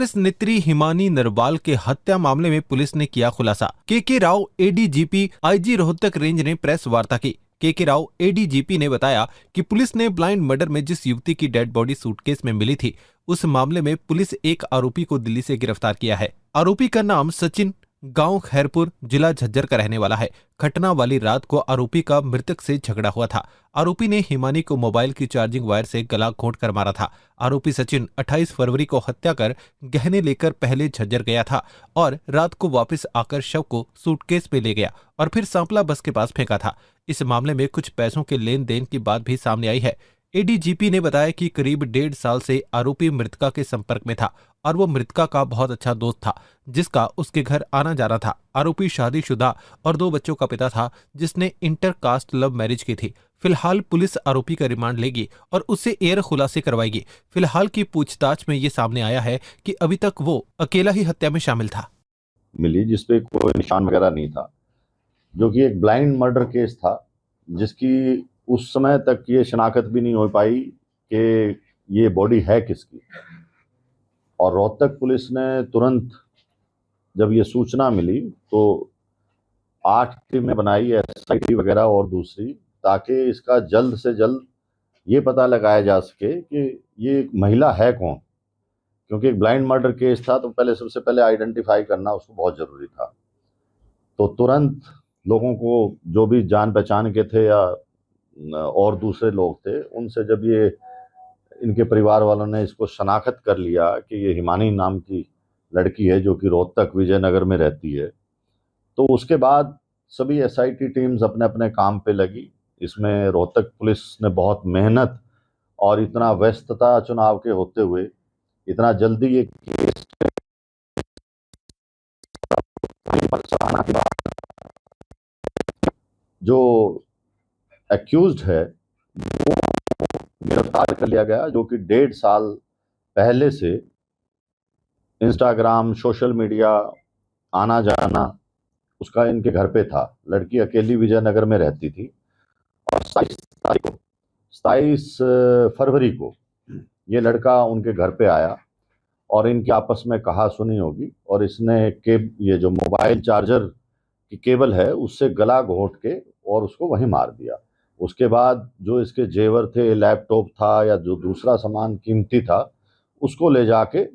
Actress नेत्री हिमानी नरवाल के हत्या मामले में पुलिस ने किया खुलासा। के Rao ADGP IG Rohtak range ने प्रेस वार्ता की। के राव एडीजीपी ने बताया कि पुलिस ने ब्लाइंड मर्डर में जिस युवती की डेड बॉडी सूटकेस में मिली थी, उस मामले में पुलिस एक आरोपी को दिल्ली से गिरफ्तार किया है। आरोपी का नाम सचिन, गांव खैरपुर, जिला झज्जर का रहने वाला है। घटना वाली रात को आरोपी का मृतक से झगड़ा हुआ था। आरोपी ने हिमानी को मोबाइल की चार्जिंग वायर से गला घोंट कर मारा था। आरोपी सचिन 28 फरवरी को हत्या कर गहने लेकर पहले झज्जर गया था और रात को वापस आकर शव को सूटकेस में ले गया और फिर सांपला बस के पास फेंका था। इस मामले में कुछ पैसों के लेन देन की बात भी सामने आई है। एडीजीपी ने बताया कि करीब 1.5 साल से आरोपी मृतका के संपर्क में था और वो मृतका का बहुत अच्छा दोस्त था, जिसका उसके घर आना जाना था। आरोपी शादीशुदा और 2 बच्चों का पिता था, जिसने इंटरकास्ट लव मैरिज की थी। फिलहाल पुलिस आरोपी का रिमांड लेगी और उससे एयर खुलासे करवाएगी। फिलहाल की पूछताछ में ये सामने आया है कि अभी तक वो अकेला ही हत्या में शामिल था। मिली जिसपे कोई निशान वगैरह नहीं था, जो कि एक ब्लाइंड मर्डर केस था, जिसकी उस समय तक ये शनाख्त भी नहीं हो पाई कि ये बॉडी है किसकी। और रोहतक पुलिस ने तुरंत जब ये सूचना मिली तो 8 टीमें बनाई, एसआईटी वगैरह और दूसरी, ताकि इसका जल्द से जल्द ये पता लगाया जा सके कि ये एक महिला है कौन। क्योंकि एक ब्लाइंड मर्डर केस था तो पहले सबसे पहले आइडेंटिफाई करना उसको बहुत ज़रूरी था। तो तुरंत लोगों को, जो भी जान पहचान के थे या और दूसरे लोग थे, उनसे जब ये इनके परिवार वालों ने इसको शनाख्त कर लिया कि ये हिमानी नाम की लड़की है जो कि रोहतक विजयनगर में रहती है, तो उसके बाद सभी एसआईटी टीम्स अपने अपने काम पे लगी। इसमें रोहतक पुलिस ने बहुत मेहनत और इतना व्यस्तता चुनाव के होते हुए इतना जल्दी ये केस आना के बाद जो एक्यूज्ड है वो गिरफ्तार कर लिया गया, जो कि 1.5 साल पहले से इंस्टाग्राम, सोशल मीडिया आना जाना उसका इनके घर पे था। लड़की अकेली विजयनगर में रहती थी और 27 फरवरी को ये लड़का उनके घर पे आया और इनकी आपस में कहा सुनी होगी और इसने ये जो मोबाइल चार्जर की केबल है उससे गला घोंट के और उसको वहीं मार दिया। उसके बाद जो इसके जेवर थे, लैपटॉप था या जो दूसरा सामान कीमती था, उसको ले जाके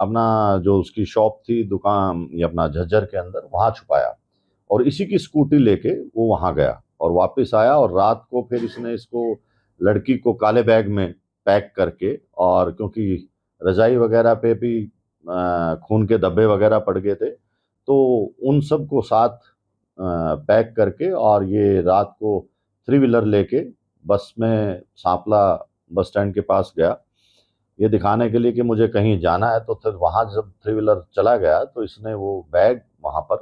अपना जो उसकी शॉप थी, दुकान या अपना झज्जर के अंदर, वहाँ छुपाया और इसी की स्कूटी लेके वो वहाँ गया और वापस आया। और रात को फिर इसने इसको, लड़की को काले बैग में पैक करके, और क्योंकि रजाई वगैरह पे भी खून के धब्बे वगैरह पड़ गए थे, तो उन सब को साथ पैक करके और ये रात को 3 व्हीलर लेके बस में सांपला बस स्टैंड के पास गया, ये दिखाने के लिए कि मुझे कहीं जाना है। तो फिर वहाँ जब 3 व्हीलर चला गया तो इसने वो बैग वहाँ पर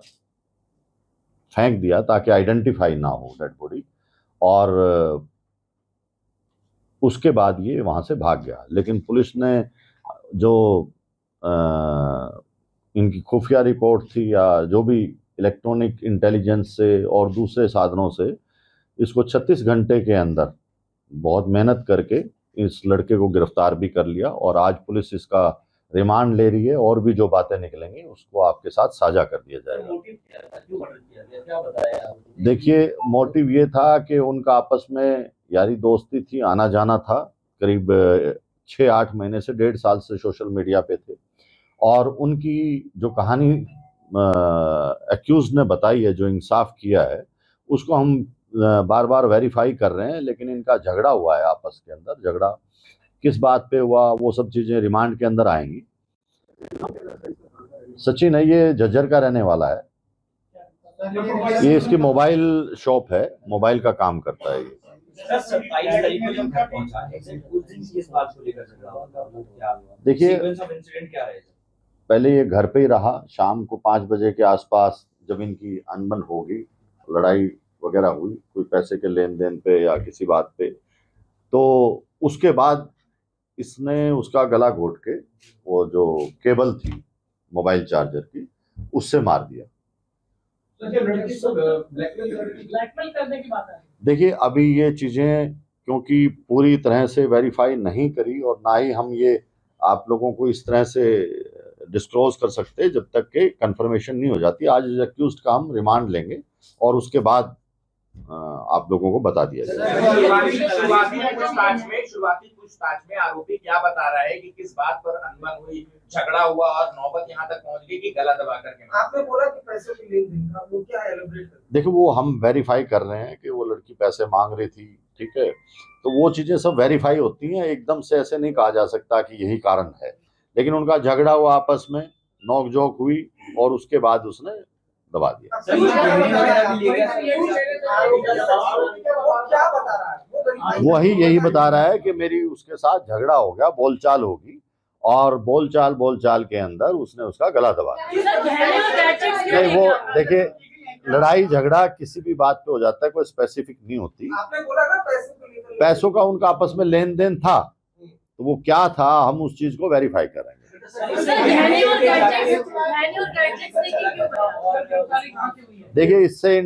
फेंक दिया ताकि आइडेंटिफाई ना हो डेड बॉडी, और उसके बाद ये वहाँ से भाग गया। लेकिन पुलिस ने जो इनकी खुफिया रिपोर्ट थी या जो भी इलेक्ट्रॉनिक इंटेलिजेंस से और दूसरे साधनों से, इसको 36 घंटे के अंदर बहुत मेहनत करके इस लड़के को गिरफ्तार भी कर लिया और आज पुलिस इसका रिमांड ले रही है और भी जो बातें निकलेंगी उसको आपके साथ साझा कर दिया जाएगा। देखिए, मोटिव ये था कि उनका आपस में यारी दोस्ती थी, आना जाना था। करीब 6-8 महीने से, 1.5 साल से सोशल मीडिया पे थे और उनकी जो कहानी एक्यूज ने बताई है, जो इंसाफ किया है, उसको हम बार बार वेरीफाई कर रहे हैं। लेकिन इनका झगड़ा हुआ है आपस के अंदर, झगड़ा किस बात पे हुआ वो सब चीज़ें रिमांड के अंदर आएंगी। सचिन है, ये झज्जर का रहने वाला है, ये इसकी मोबाइल शॉप है, मोबाइल का काम करता है ये। 27 तारीख को जब घर पहुंचा, उस दिन किस बात को लेकर झगड़ा हुआ था, वो क्या हुआ? देखिए, सीक्वेंस ऑफ इंसिडेंट क्या रहे? पहले ये घर पे ही रहा। शाम को 5 बजे के आसपास जब इनकी अनबन होगी, लड़ाई वगैरह हुई कोई पैसे के लेन देन पे या किसी बात पे, तो उसके बाद इसने उसका गला घोट के वो जो केबल थी मोबाइल चार्जर की, उससे मार दिया। ब्लैकमेल करने की बात है। देखिए, अभी ये चीज़ें क्योंकि पूरी तरह से वेरीफाई नहीं करी और ना ही हम ये आप लोगों को इस तरह से डिस्क्लोज कर सकते जब तक के कंफर्मेशन नहीं हो जाती। आज एक्यूज्ड का हम रिमांड लेंगे और उसके बाद आप लोगों को बता दिया जाएगा। शुरुआती पूछताछ में आरोपी क्या बता रहा है कि किस बात पर अनबन हुई, झगड़ा हुआ और नौबत यहाँ तक पहुंच गई कि गला दबा करके? आपने बोला कि पैसे की लेन-देन का, वो क्या एलिब्रेट कर? देखो, वो हम वेरीफाई कर रहे हैं कि वो लड़की पैसे मांग रही थी, ठीक है, तो वो चीजें सब वेरीफाई होती हैं। एकदम से ऐसे नहीं कहा जा सकता कि यही कारण है, लेकिन उनका झगड़ा हुआ, आपस में नोक-झोंक हुई और उसके बाद उसने दबा दिया। यही बता रहा है कि मेरी उसके साथ झगड़ा हो गया, बोलचाल होगी और बोलचाल के अंदर उसने उसका गला दबा दिया। नहीं, वो देखिए, लड़ाई झगड़ा किसी भी बात पे हो जाता है, कोई स्पेसिफिक नहीं होती। आपने बोला ना पैसों का उनका आपस में लेन देन था, तो वो क्या था हम उस चीज को वेरीफाई करेंगे। देखिए, इससे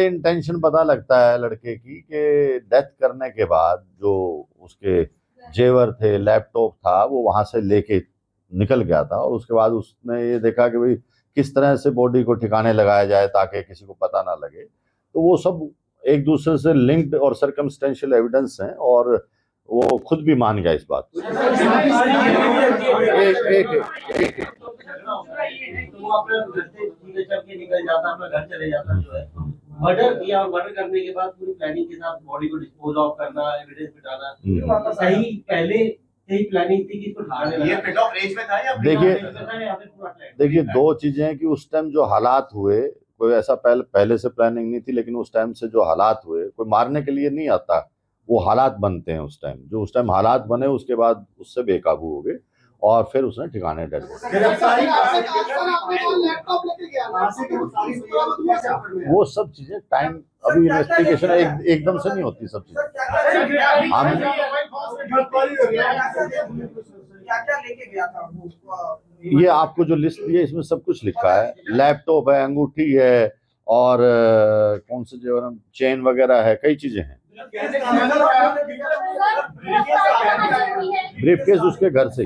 इंटेंशन पता लगता है लड़के की कि डेथ करने के बाद जो उसके जेवर थे, लैपटॉप था, वो वहां से लेके निकल गया था और उसके बाद उसने ये देखा कि भाई किस तरह से बॉडी को ठिकाने लगाया जाए ताकि किसी को पता ना लगे। तो वो सब एक दूसरे से लिंक्ड और सर्कमस्टेंशियल एविडेंस हैं और वो खुद भी मान गया इस बात को। मर्डर किया और मर्डर करने के बाद पूरी प्लानिंग के साथ बॉडी को डिस्पोज ऑफ करना, एविडेंस मिटाना, सही पहले यही प्लानिंग थी कि इसको ढालने। ये फिट ऑफ रेंज में था या देखिए, दो चीजें हैं कि उस टाइम जो हालात हुए, कोई ऐसा पहले से प्लानिंग नहीं थी, लेकिन उस टाइम से जो हालात हुए, कोई मारने के लिए नहीं आता, वो हालात बनते हैं उस टाइम। जो उस टाइम हालात बने उसके बाद उससे बेकाबू हो गए और फिर उसने ठिकाने डाल दिया। वो सब चीजें टाइम, अभी इन्वेस्टिगेशन एकदम से नहीं होती सब चीजें। ये आपको जो लिस्ट दी है इसमें सब कुछ लिखा है। लैपटॉप है, अंगूठी है और कौन से जो चेन वगैरह है, कई चीजें हैं। ब्रीफकेस उसके घर से।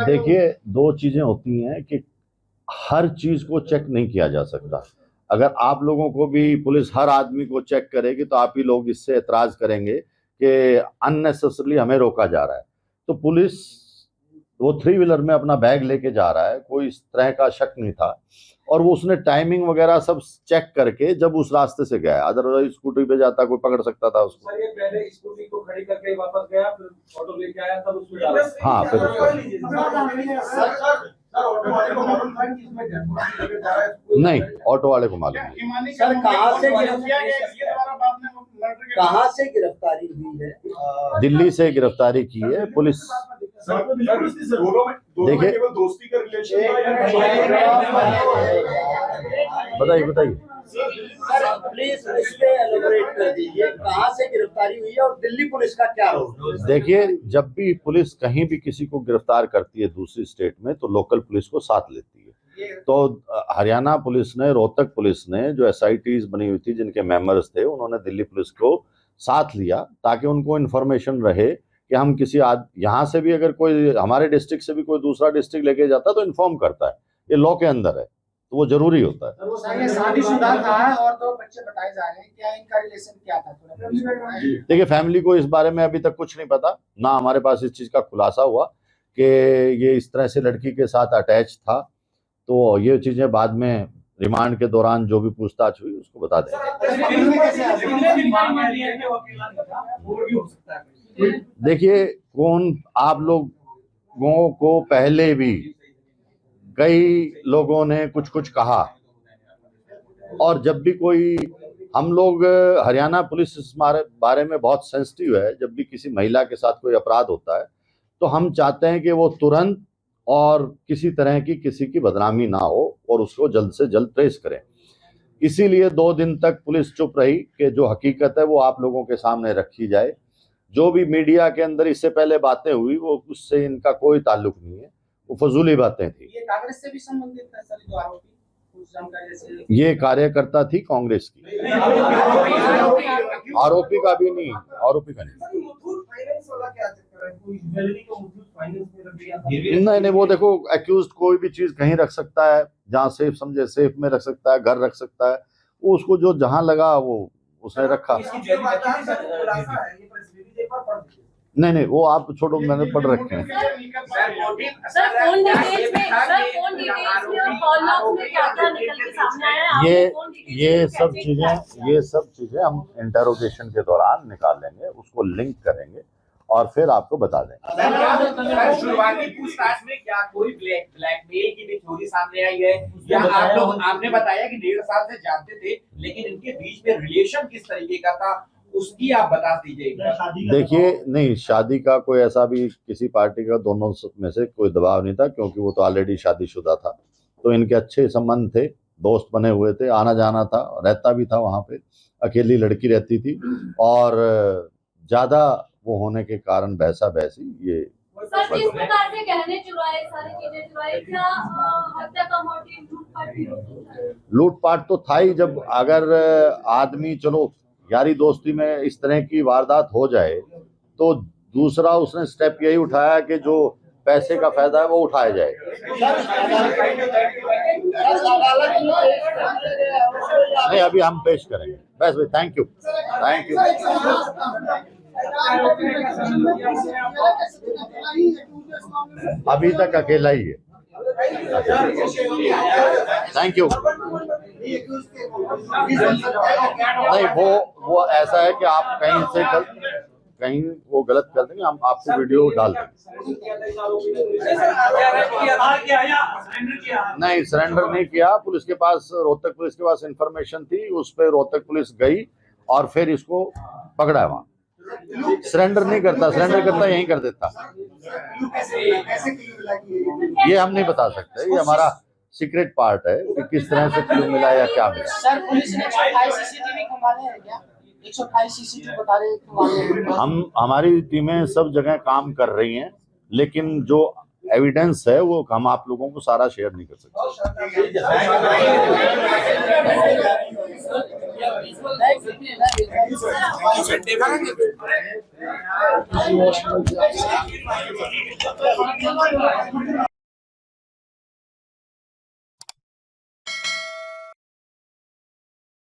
देखिए, दो चीजें होती हैं कि हर चीज को चेक नहीं किया जा सकता। अगर आप लोगों को भी पुलिस हर आदमी को चेक करेगी तो आप ही लोग इससे एतराज करेंगे कि अननेसेसरली हमें रोका जा रहा है। तो पुलिस वो 3 व्हीलर में अपना बैग लेके जा रहा है, कोई इस तरह का शक नहीं था और वो उसने टाइमिंग वगैरह सब चेक करके जब उस रास्ते से गया, अदरवाइज स्कूटी पे जाता कोई पकड़ सकता था उसको। सर, ये पहले स्कूटी को खड़ी करके वापस गया, फिर ऑटो लेके आया, तब उसमें डाला। हाँ, फिर नहीं, ऑटो वाले को मालूम नहीं। सर, कहाँ से गिरफ्तारी हुई है? दिल्ली से गिरफ्तारी की है पुलिस। देखिए, दोस्ती का रिलेशन बताइए सर, प्लीज इस पे एलैबोरेट कर दीजिए, कहाँ से गिरफ्तारी हुई है और दिल्ली पुलिस का क्या रोल? देखिए, जब भी पुलिस कहीं भी किसी को गिरफ्तार करती है दूसरी स्टेट में तो लोकल पुलिस को साथ लेती है। तो हरियाणा पुलिस ने, रोहतक पुलिस ने, जो SITs बनी हुई थी जिनके मेंबर्स थे, उन्होंने दिल्ली पुलिस को साथ लिया ताकि उनको इन्फॉर्मेशन रहे कि हम किसी यहाँ से भी अगर कोई हमारे डिस्ट्रिक्ट से भी कोई दूसरा डिस्ट्रिक्ट लेके जाता है तो इन्फॉर्म करता है। ये लॉ के अंदर है, तो वो जरूरी होता है। शादीशुदा था और 2 बच्चे बताए जा रहे हैं, क्या इनका रिलेशन क्या था? देखिए, फैमिली को इस बारे में अभी तक कुछ नहीं पता, ना हमारे पास इस चीज का खुलासा हुआ कि ये इस तरह से लड़की के साथ अटैच था। तो ये चीजें बाद में रिमांड के दौरान जो भी पूछताछ हुई उसको बता देंगे। देखिए, आप लोगों को पहले भी कई लोगों ने कुछ कहा और जब भी कोई, हम लोग हरियाणा पुलिस इस बारे में बहुत सेंसिटिव है। जब भी किसी महिला के साथ कोई अपराध होता है तो हम चाहते हैं कि वो तुरंत और किसी तरह की किसी की बदनामी ना हो और उसको जल्द से जल्द ट्रेस करें। इसीलिए 2 दिन तक पुलिस चुप रही कि जो हकीकत है वो आप लोगों के सामने रखी जाए। जो भी मीडिया के अंदर इससे पहले बातें हुई वो उससे इनका कोई ताल्लुक नहीं है, वो फजूली बातें थी। ये कांग्रेस से भी संबंधित है सर, जो आरोपी उस समय का जैसे ये कार्यकर्ता थी कांग्रेस की, आरोपी का भी नहीं, आरोपी का नहीं। नहीं, वो देखो एक्यूज कोई भी चीज कहीं रख सकता है, जहाँ सेफ समझे सेफ में रख सकता है, घर रख सकता है, वो उसको जो जहाँ लगा वो उसने रखा। नहीं, वो आप छोड़ो, मैंने पढ़ रखे हैं। ये सब चीजें हम इंटरोगेशन के दौरान निकाल लेंगे, उसको लिंक करेंगे और फिर आपको बता देंगे। शुरुआती पूछताछ में क्या कोई ब्लैकमेल की भी थ्योरी सामने आई है, या आप लोग, आपने बताया कि 1.5 साल से जानते थे, लेकिन इनके बीच में रिलेशन किस तरीके का था उसकी आप बता दीजिए। देखिए, नहीं, शादी का कोई ऐसा भी किसी पार्टी का दोनों में से कोई दबाव नहीं था, क्योंकि वो तो ऑलरेडी शादीशुदा था, तो इनके अच्छे संबंध थे, दोस्त बने हुए थे, आना जाना था, रहता भी था वहाँ पे, अकेली लड़की रहती थी, और ज्यादा वो होने के कारण बहसा बहसी ये। सर, जिस प्रकार से गहने चुराए, सारी चीजें चुराई, क्या हत्या का मोटिव लूटपाट तो था ही। जब अगर आदमी, चलो यारी दोस्ती में इस तरह की वारदात हो जाए, तो दूसरा उसने स्टेप यही उठाया कि जो पैसे का फायदा है वो उठाया जाए। नहीं, अभी हम पेश करेंगे बस। Thank you. अभी तक अकेला ही है। Thank you. नहीं, वो ऐसा है कि आप कहीं वो गलत कर देंगे, हम आपको वीडियो डाल देंगे। नहीं, सरेंडर नहीं किया। पुलिस के पास, रोहतक पुलिस के पास इंफॉर्मेशन थी, उस पर रोहतक पुलिस गई और फिर इसको पकड़ा वहाँ। सरेंडर नहीं करता, सरेंडर करता यहीं कर देता। ये हम नहीं बता सकते, ये हमारा सीक्रेट पार्ट है कि किस तरह से क्यों मिला या क्या मिला। सर, पुलिस ने 128 सीसीटीवी खंगाले हैं क्या? 128 सीसीटीवी बता रहे हैं। हमारी टीमें सब जगह काम कर रही हैं, लेकिन जो एविडेंस है वो हम आप लोगों को सारा शेयर नहीं कर सकते।